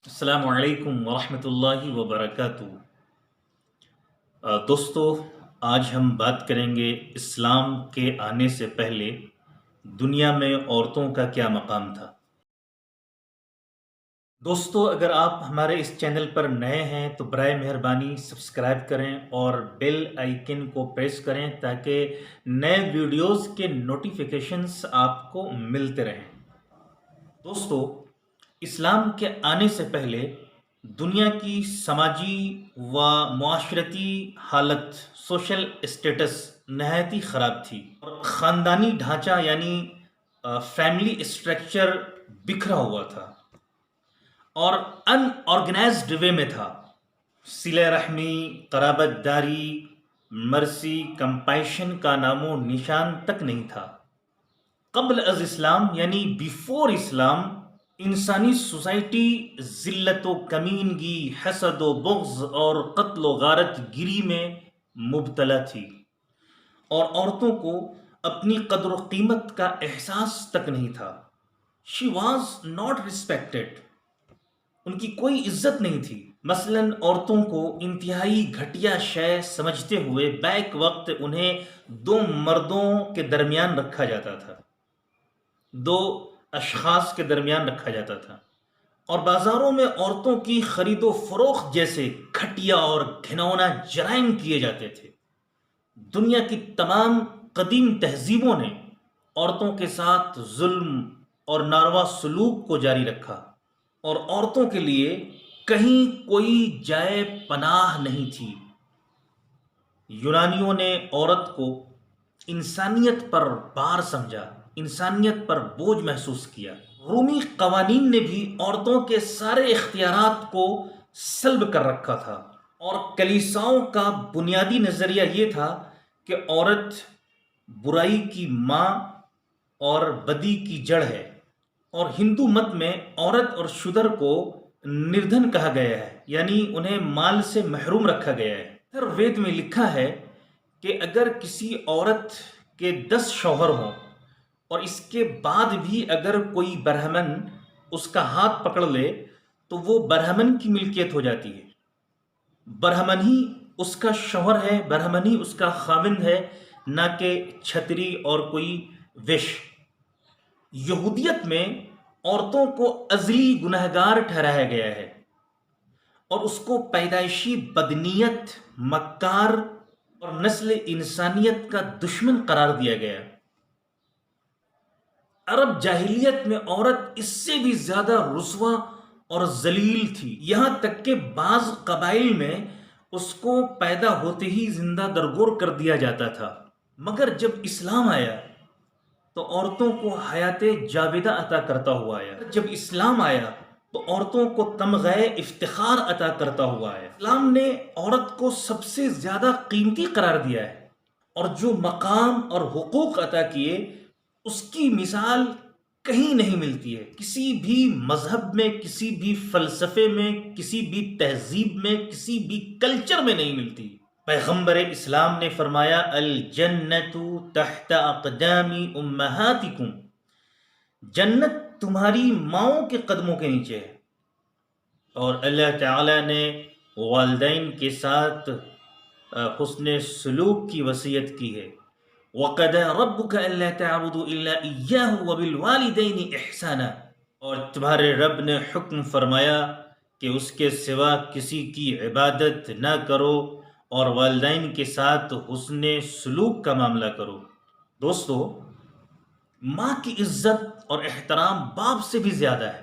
السلام علیکم ورحمۃ اللہ وبرکاتہ۔ دوستو، آج ہم بات کریں گے اسلام کے آنے سے پہلے دنیا میں عورتوں کا کیا مقام تھا۔ دوستو، اگر آپ ہمارے اس چینل پر نئے ہیں تو برائے مہربانی سبسکرائب کریں اور بیل آئیکن کو پریس کریں تاکہ نئے ویڈیوز کے نوٹیفیکیشنز آپ کو ملتے رہیں۔ دوستو، اسلام کے آنے سے پہلے دنیا کی سماجی و معاشرتی حالت، سوشل اسٹیٹس نہایت ہی خراب تھی اور خاندانی ڈھانچہ یعنی فیملی اسٹرکچر بکھرا ہوا تھا اور ان آرگنائزڈ وے میں تھا۔ صلہ رحمی، قرابت داری، مرسی، کمپیشن کا نام و نشان تک نہیں تھا۔ قبل از اسلام یعنی بیفور اسلام انسانی سوسائٹی ذلت و کمینگی، حسد و بغض اور قتل و غارت گری میں مبتلا تھی، اور عورتوں کو اپنی قدر و قیمت کا احساس تک نہیں تھا۔ شی واز ناٹ ریسپیکٹڈ، ان کی کوئی عزت نہیں تھی۔ مثلاً عورتوں کو انتہائی گھٹیا شے سمجھتے ہوئے بیک وقت انہیں دو مردوں کے درمیان رکھا جاتا تھا، دو اشخاص کے درمیان رکھا جاتا تھا، اور بازاروں میں عورتوں کی خرید و فروخت جیسے گھٹیا اور گھناؤنا جرائم کیے جاتے تھے۔ دنیا کی تمام قدیم تہذیبوں نے عورتوں کے ساتھ ظلم اور ناروا سلوک کو جاری رکھا، اور عورتوں کے لیے کہیں کوئی جائے پناہ نہیں تھی۔ یونانیوں نے عورت کو انسانیت پر بار سمجھا، انسانیت پر بوجھ محسوس کیا۔ رومی قوانین نے بھی عورتوں کے سارے اختیارات کو سلب کر رکھا تھا، اور کلیساؤں کا بنیادی نظریہ یہ تھا کہ عورت برائی کی ماں اور بدی کی جڑ ہے، اور ہندو مت میں عورت اور شودر کو نردھن کہا گیا ہے، یعنی انہیں مال سے محروم رکھا گیا ہے۔ اتھر وید میں لکھا ہے کہ اگر کسی عورت کے 10 شوہر ہوں اور اس کے بعد بھی اگر کوئی برہمن اس کا ہاتھ پکڑ لے تو وہ برہمن کی ملکیت ہو جاتی ہے، برہمن ہی اس کا شوہر ہے، برہمن ہی اس کا خاوند ہے، نہ کہ چھتری اور کوئی وش۔ یہودیت میں عورتوں کو ازلی گنہگار ٹھہرایا گیا ہے اور اس کو پیدائشی بدنیت، مکار اور نسل انسانیت کا دشمن قرار دیا گیا۔ عرب جاہلیت میں عورت اس سے بھی زیادہ رسوا اور ذلیل تھی، یہاں تک کہ بعض قبائل میں اس کو پیدا ہوتے ہی زندہ درگور کر دیا جاتا تھا۔ مگر جب اسلام آیا تو عورتوں کو حیات جاویدہ عطا کرتا ہوا آیا۔ جب اسلام آیا تو عورتوں کو تمغہ افتخار عطا کرتا ہوا آیا۔ اسلام نے عورت کو سب سے زیادہ قیمتی قرار دیا ہے، اور جو مقام اور حقوق عطا کیے اس کی مثال کہیں نہیں ملتی ہے، کسی بھی مذہب میں، کسی بھی فلسفے میں، کسی بھی تہذیب میں، کسی بھی کلچر میں نہیں ملتی۔ پیغمبر اسلام نے فرمایا الجنت تحت اقدام امہاتکم، جنت تمہاری ماؤں کے قدموں کے نیچے ہے، اور اللہ تعالی نے والدین کے ساتھ حسن سلوک کی وصیت کی ہے۔ وَقَضَىٰ رَبُّكَ أَلَّا تَعْبُدُوا إِلَّا إِيَّاهُ وَبِالْوَالِدَيْنِ إِحْسَانًا، اور تمہارے رب نے حکم فرمایا کہ اس کے سوا کسی کی عبادت نہ کرو اور والدین کے ساتھ حسن سلوک کا معاملہ کرو۔ دوستو، ماں کی عزت اور احترام باپ سے بھی زیادہ ہے،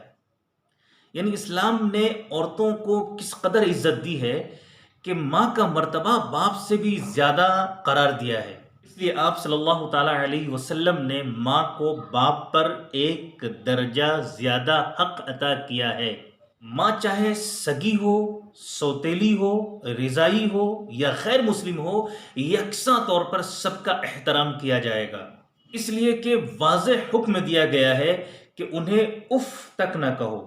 یعنی اسلام نے عورتوں کو کس قدر عزت دی ہے کہ ماں کا مرتبہ باپ سے بھی زیادہ قرار دیا ہے۔ اس لیے آپ صلی اللہ تعالیٰ علیہ وسلم نے ماں کو باپ پر ایک درجہ زیادہ حق عطا کیا ہے۔ ماں چاہے سگی ہو، سوتیلی ہو، رضائی ہو یا غیر مسلم ہو، یکساں طور پر سب کا احترام کیا جائے گا، اس لیے کہ واضح حکم دیا گیا ہے کہ انہیں اف تک نہ کہو۔